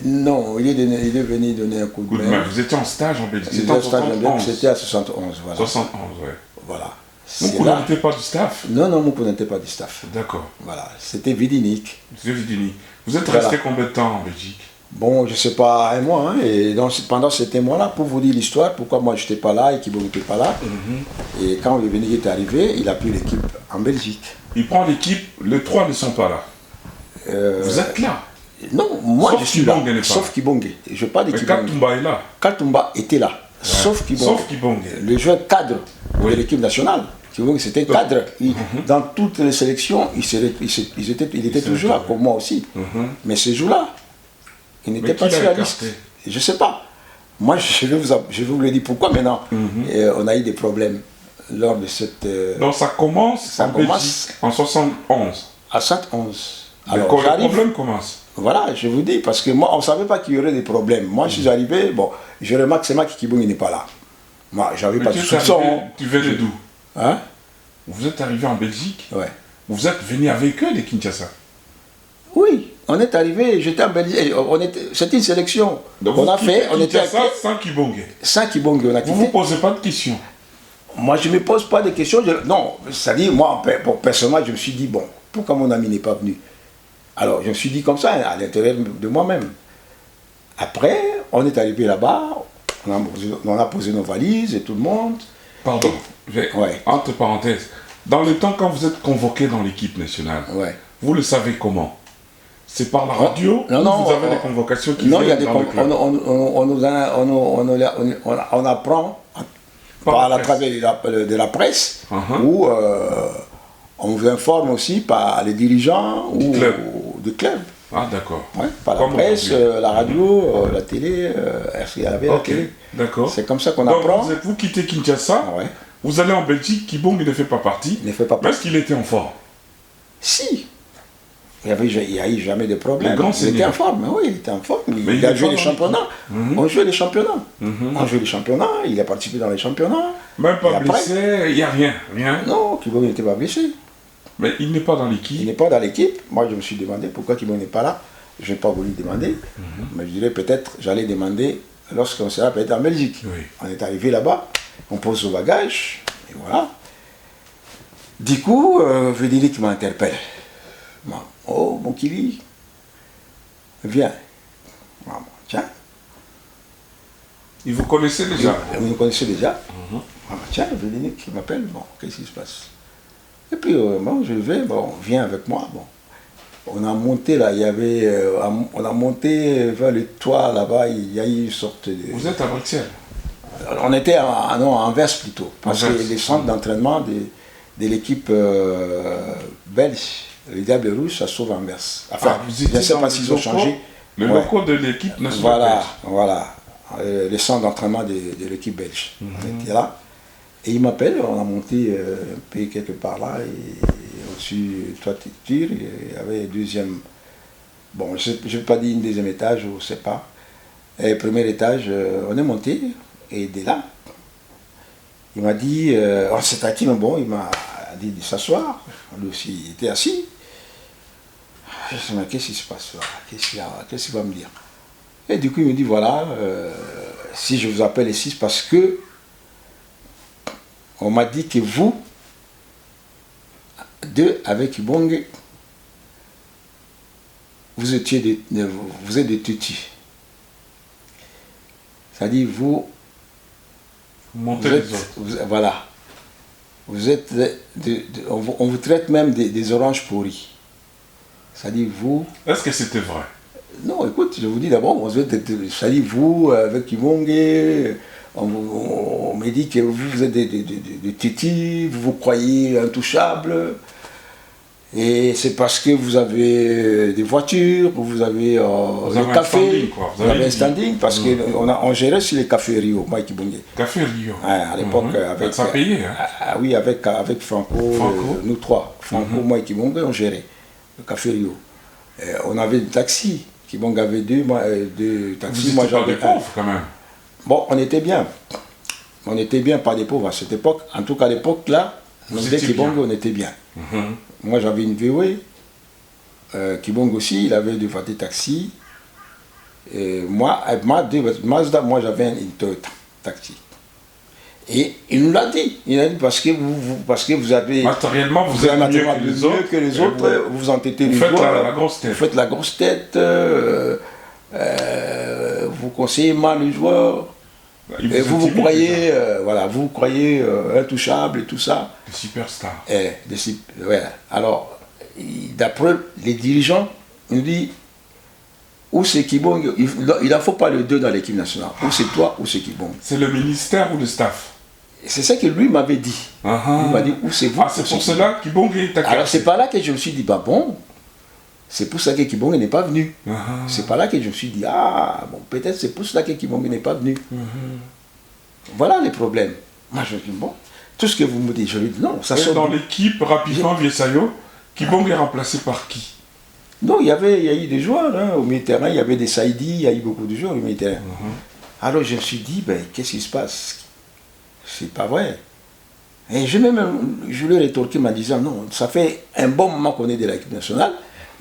Non, il est venu donner un coup de main. Vous étiez en stage en Belgique. C'était à 71, voilà. 71, oui. Voilà. Moukouna n'était pas du staff? Non, Moukouna n'était pas du staff. D'accord. Voilà, c'était Vidini. C'était Vidini. Vous êtes resté combien de temps en Belgique? Bon, je ne sais pas, un mois. Hein, et donc, pendant ces mois-là, pour vous dire l'histoire, pourquoi moi je n'étais pas là et Kibong n'était pas là. Et quand le Bénégué est arrivé, il a pris l'équipe en Belgique. Il prend l'équipe, les 3 ne sont pas là. Vous êtes là? Non, moi sauf je suis là. Sauf Kibong. Je parle de Kibong. Katumba est là. Katumba était là. Ouais. Sauf Kibong. Le joueur cadre de l'équipe nationale. C'était cadre. Dans toutes les sélections, il était toujours là, comme moi aussi. Mais ce jour-là, il n'était pas sur la liste. Je ne sais pas. Moi, je vais vous le dire pourquoi maintenant. On a eu des problèmes lors de cette... Donc ça commence en 71. À 71. Alors, le problème commence. Voilà, je vous dis, parce que moi, on ne savait pas qu'il y aurait des problèmes. Moi, je suis arrivé, bon, je remarque que c'est moi qui Kibong n'est pas là. Moi, j'avais pas de soupçon. Tu venais d'où? Hein? Vous êtes arrivé en Belgique? Ouais. Vous êtes venu avec eux de Kinshasa? Oui, on est arrivé, j'étais en Belgique, c'était une sélection. Donc on a fait, on était sans Kibong. Sans Kibong, on a quitté. Vous ne vous posez pas de questions? Moi, je ne me pose pas de questions. Non, c'est-à-dire, moi, personnellement, je me suis dit, bon, pourquoi mon ami n'est pas venu? Alors, je me suis dit comme ça, à l'intérieur de moi-même. Après, on est arrivé là-bas, on a posé nos valises et tout le monde. Pardon, entre parenthèses, dans le temps quand vous êtes convoqué dans l'équipe nationale, vous le savez comment? C'est par la radio ou vous avez des convocations qui viennent dans le club? On apprend par travers de la presse, où on vous informe aussi par les dirigeants du club. Ah, d'accord. Ouais, par la presse, la radio, la télé, il y avait la télé. D'accord. C'est comme ça qu'on apprend. Donc, vous quittez Kinshasa, vous allez en Belgique, Kibong ne fait pas partie. Il ne fait pas partie. Est-ce qu'il était en forme? Si. Il n'y a eu jamais de problème. Il était en forme, oui, il était en forme. Il a joué les championnats. On jouait les championnats. On jouait les championnats, il a participé dans les championnats. Même pas blessé, il n'y a rien. Non, Kibong n'était pas blessé. Mais il n'est pas dans l'équipe. Il n'est pas dans l'équipe. Moi, je me suis demandé pourquoi Kibong n'est pas là. Je n'ai pas voulu demander. Mais je dirais peut-être, j'allais demander lorsqu'on sera peut-être en Belgique. On est arrivé là-bas, on pose son bagage, et voilà. Du coup, Védéric m'interpelle. Oh, mon Kili, viens. Tiens. Et vous connaissez déjà? Vous nous connaissez déjà. Tiens, Védéric m'appelle. Bon, qu'est-ce qui se passe? Et puis, bon, je vais, bon, viens avec moi. Bon. On a monté là, on a monté vers le toit là-bas, il y a eu une sorte de... Vous êtes à Bruxelles? On était à Anvers plutôt, parce que les centres d'entraînement de l'équipe belge, les Diables Rouges, ça sauve Anvers. Enfin, je ne sais pas s'ils ont changé. Le locaux de l'équipe nationale belge. Voilà, les centres d'entraînement de l'équipe belge. On était là. Et il m'appelle, on a monté un peu quelque part là, et au-dessus, toiture, il y avait un deuxième, bon, je ne vais pas dire un deuxième étage, je ne sais pas. Et premier étage, on est monté, et dès là, il m'a dit, on s'est assis, mais bon, il m'a dit de s'asseoir, lui aussi, il était assis. Je me suis dit, mais qu'est-ce qui se passe là? Qu'est-ce qu'il va me dire? Et du coup, il me dit, voilà, si je vous appelle ici, parce que on m'a dit que vous, deux avec Kibong, vous êtes des tutis. C'est-à-dire vous montez les autres. Voilà. Vous êtes on vous traite même des oranges pourries. C'est-à-dire vous... Est-ce que c'était vrai? Non, écoute, je vous dis d'abord, c'est-à-dire vous, avec Kibong, on me dit que vous êtes des titis, vous vous croyez intouchables, et c'est parce que vous avez des voitures, vous avez le café, vous avez un standing, parce qu'on gérait sur les cafés Rio, moi et Kibong. Café Rio? À l'époque, avec... Ça payait, hein? Oui, avec Franco, nous trois, Franco, moi et Kibong, on gérait le café Rio. On avait des taxis, Kibong avait deux taxis, moi j'avais un. Quand même. Bon, on était bien. On était bien, pas des pauvres à cette époque. En tout cas, à l'époque, là, Kibong, on était bien. Moi, j'avais une VW. Kibong aussi, il avait deux voitures de taxi. Et moi, Mazda, moi, j'avais une Toyota taxi. Et il nous l'a dit. Il a dit parce que vous avez... Matériellement, vous êtes mieux que les autres. Vous entêtez les joueurs. Vous faites la grosse tête. vous conseillez mal les joueurs, et vous croyez, voilà, vous croyez intouchable et tout ça. Des superstars. Voilà. Alors, d'après les dirigeants, il nous dit, ou c'est Kibong, il n'en faut pas les deux dans l'équipe nationale. Ou c'est toi, ou c'est Kibong. C'est le ministère ou le staff? C'est ça que lui m'avait dit. Il m'a dit, ou c'est vous. Ah, c'est pour cela que Kibong est à. Alors, c'est pas là que je me suis dit, bah bon, c'est pour ça que Kibong n'est pas venu. C'est pas là que je me suis dit, ah, bon, peut-être c'est pour cela que Kibong n'est pas venu. Voilà les problèmes. Moi, je me dis, bon, tout ce que vous me dites, je lui dis, non, ça sort. Dans l'équipe, rapidement, Viesayo, Kibong est remplacé par qui? Non, il y a eu des joueurs hein, au milieu de terrain, il y avait des Saïdi, il y a eu beaucoup de joueurs au milieu de terrain. Alors je me suis dit, ben, qu'est-ce qui se passe? C'est pas vrai. Et je lui ai rétorqué en disant, non, ça fait un bon moment qu'on est de l'équipe nationale,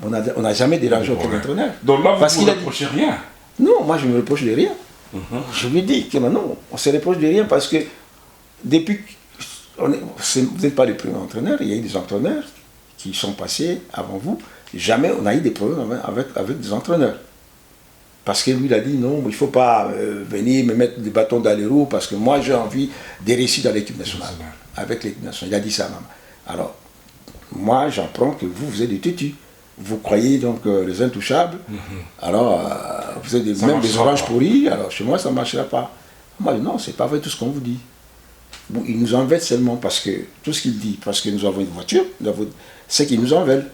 on n'a jamais dérangé aucun entraîneur. Donc là, vous ne reprochez rien? Non, moi je ne me reproche de rien. Je lui ai dit que non, on ne se reproche de rien parce que depuis, vous n'êtes pas les premiers entraîneurs, il y a eu des entraîneurs qui sont passés avant vous. Jamais on a eu des problèmes avec des entraîneurs. Parce que lui, il a dit non, il ne faut pas venir me mettre des bâtons dans les roues parce que moi, j'ai envie de réussir dans l'équipe nationale. Avec l'équipe nationale. Il a dit ça, maman. Alors, moi, j'apprends que vous êtes des têtus. Vous croyez donc les intouchables. Alors, vous êtes même des oranges pourris. Alors, chez moi, ça ne marchera pas. Moi, je dis non, c'est pas vrai tout ce qu'on vous dit. Bon, ils nous en veulent seulement parce que tout ce qu'il dit, parce que nous avons une voiture, c'est qu'ils nous en veulent.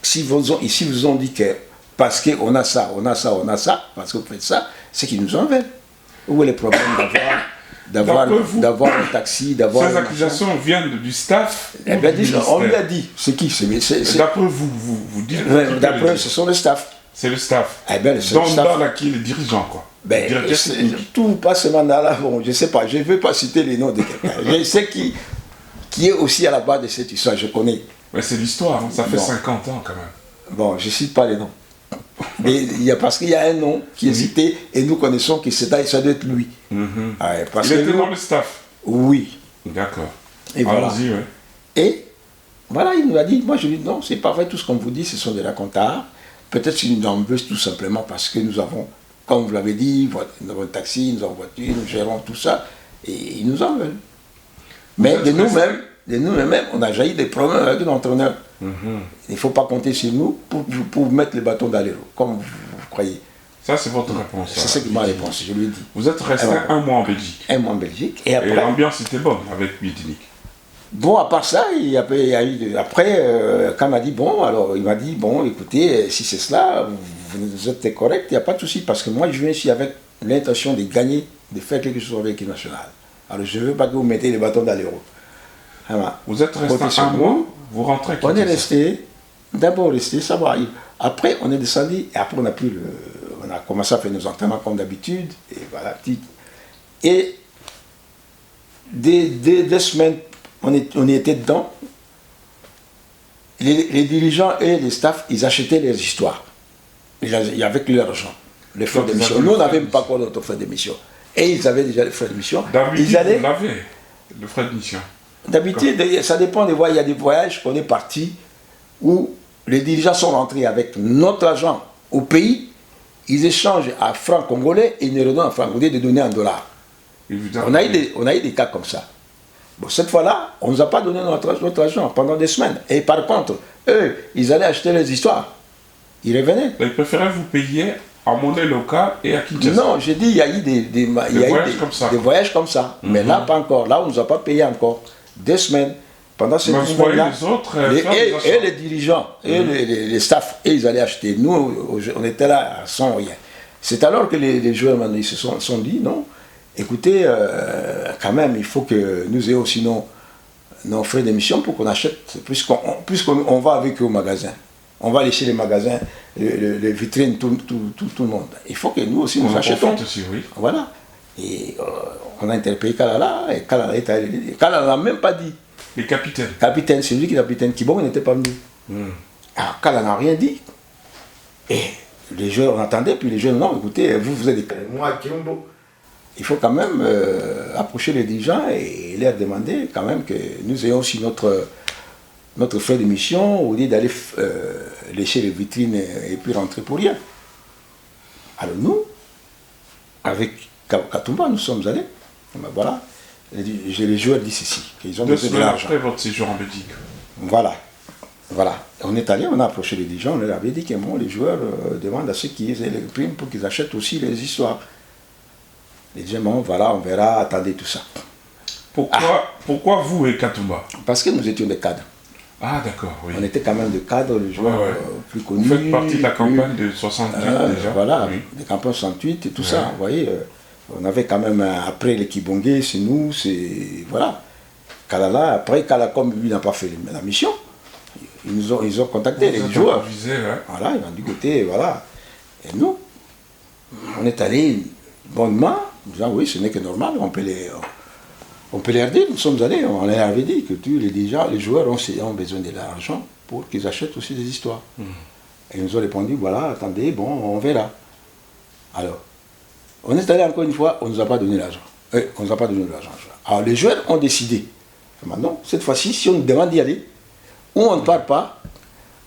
Si vous ont dit que parce qu'on a ça, parce que vous faites ça, c'est qu'ils nous en veulent. Où est le problème d'avoir un taxi, d'avoir... Ces accusations viennent du staff? Eh bien, on lui a dit. C'est qui? D'après vous dites... D'après, ce sont le staff. C'est le staff. Eh bien, là qui est le dirigeant, quoi. Ben, tout passe ce mandat-là, bon, je ne sais pas, je ne vais pas citer les noms de quelqu'un. Je sais qui est aussi à la base de cette histoire, je connais. Mais c'est l'histoire, hein. Ça fait 50 ans quand même. Bon, je ne cite pas les noms. Mais parce qu'il y a un nom qui est cité et nous connaissons que ça doit être lui. Parce il était dans le staff? Oui. D'accord. Allons-y, oui. Et voilà, il nous a dit, moi je lui dis non, c'est pas vrai, tout ce qu'on vous dit, ce sont des racontards. Peut-être qu'ils nous en veulent tout simplement parce que nous avons, comme vous l'avez dit, nous avons un taxi, nous avons une voiture, nous gérons tout ça, et ils nous en veulent. Mais de nous-mêmes, on a jailli des problèmes avec l'entraîneur. Il ne faut pas compter sur nous pour mettre le bâton dans les roues, comme vous croyez. Ça, c'est votre réponse. C'est ça qui m'a réponse, je lui ai dit. Vous êtes resté un mois en Belgique. Un mois en Belgique. Et l'ambiance était bonne avec Biednik. Bon, à part ça, il y a eu... Après, quand il m'a dit, bon, alors il m'a dit, bon, écoutez, si c'est cela, vous êtes correct, il n'y a pas de souci, parce que moi, je viens ici avec l'intention de gagner, de faire quelque chose avec l'équipe nationale. Alors, je ne veux pas que vous mettez les bâtons dans les roues. Voilà. Vous êtes resté un mois, vous rentrez à On est resté, d'abord resté, ça va. Après, on est descendu, et après, on a commencé à faire nos entraînements comme d'habitude, et voilà. Et dès 2 semaines, on y était dedans. Les dirigeants et les staffs, ils achetaient les histoires. Avec leur argent, les frais d'émission. Nous, on n'avait même pas encore notre frais d'émission. Et ils avaient déjà les frais d'émission. D'habitude, vous l'avez, le frais d'émission. D'habitude, ça dépend des voyages. Il y a des voyages qu'on est partis où les dirigeants sont rentrés avec notre argent au pays. Ils échangent à francs congolais et ils nous redonnent en francs congolais de donner en dollars. On a eu des cas comme ça. Bon, cette fois-là, on ne nous a pas donné notre argent pendant des semaines. Et par contre, eux, ils allaient acheter les histoires. Ils revenaient. Ils préféraient vous payer en monnaie locale et à Kinshasa. Non, j'ai dit, il y a eu des voyages comme ça. Mais là, pas encore. Là, on ne nous a pas payé encore. 2 semaines. Pendant ces 2 semaines-là, les dirigeants et les staffs, et ils allaient acheter. Nous, on était là sans rien. C'est alors que les joueurs se sont dit, non, écoutez, quand même, il faut que nous ayons aussi nos frais d'émission pour qu'on achète, puisqu'on va avec eux au magasin. On va aller chez les magasins, les vitrines, tout le monde. Il faut que nous aussi nous achetons. Aussi, oui. Voilà. Et on a interpellé Kalala, et Kalala n'a même pas dit. Les capitaines. Capitaine, c'est lui qui est capitaine. Kibong n'était pas venu. Alors Kalala n'a rien dit. Et les joueurs, on attendait, puis les joueurs, non, écoutez, vous êtes des... Moi, Kimbo. Il faut quand même approcher les dirigeants et leur demander quand même que nous ayons aussi notre frais d'émission au lieu d'aller lécher les vitrines et puis rentrer pour rien. Alors nous, avec Katumba, nous sommes allés. Ben voilà. Les joueurs disent ici qu'ils ont besoin de l'argent. Après votre séjour en Belgique. Voilà. Voilà. On est allé, on a approché les dirigeants, on leur avait dit que bon, les joueurs demandent à ceux qui aient les primes pour qu'ils achètent aussi les histoires. Les disaient, bon, voilà, on verra, attendez tout ça. Pourquoi vous et Katumba? Parce que nous étions des cadres. Ah, d'accord, oui. On était quand même des cadres, les joueurs plus connus. Vous faites partie de la campagne de 68 déjà. Voilà, des campagnes 68 et tout ça, vous voyez. On avait quand même, après les Kibongué, c'est nous, c'est... Voilà. Kalala, après, Kalacom, lui, n'a pas fait la mission. Ils ont contacté les joueurs. Voilà, ils ont dit, écoutez, voilà. Et nous, on est allés bonnement, en disant, oui, ce n'est que normal, on peut les aider. Nous sommes allés, on leur avait dit que les joueurs ont besoin de l'argent pour qu'ils achètent aussi des histoires. Et ils nous ont répondu, voilà, attendez, bon, on verra. Alors, on est allé encore une fois, on ne nous a pas donné l'argent. On nous a pas donné l'argent. Alors les joueurs ont décidé. Maintenant, cette fois-ci, si on nous demande d'y aller, ou on ne part pas,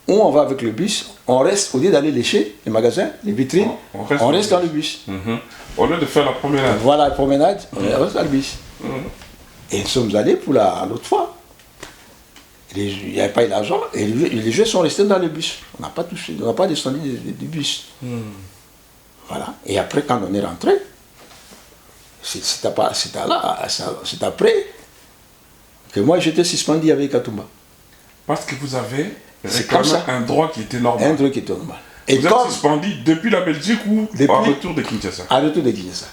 ou on va avec le bus, on reste, au lieu d'aller lécher les magasins, les vitrines, on reste dans le bus. Au lieu de faire la promenade. Voilà, la promenade, on reste dans le bus. Et nous sommes allés pour l'autre fois. Il n'y avait pas eu l'argent, et les joueurs sont restés dans le bus. On n'a pas touché, on n'a pas descendu du bus. Voilà. Et après, quand on est rentré, c'est après que moi j'étais suspendu avec Katumba. Parce que vous avez réclamé un droit qui était normal. Un droit qui était normal. Et vous êtes suspendu depuis la Belgique ou à retour de Kinshasa? À retour de Kinshasa.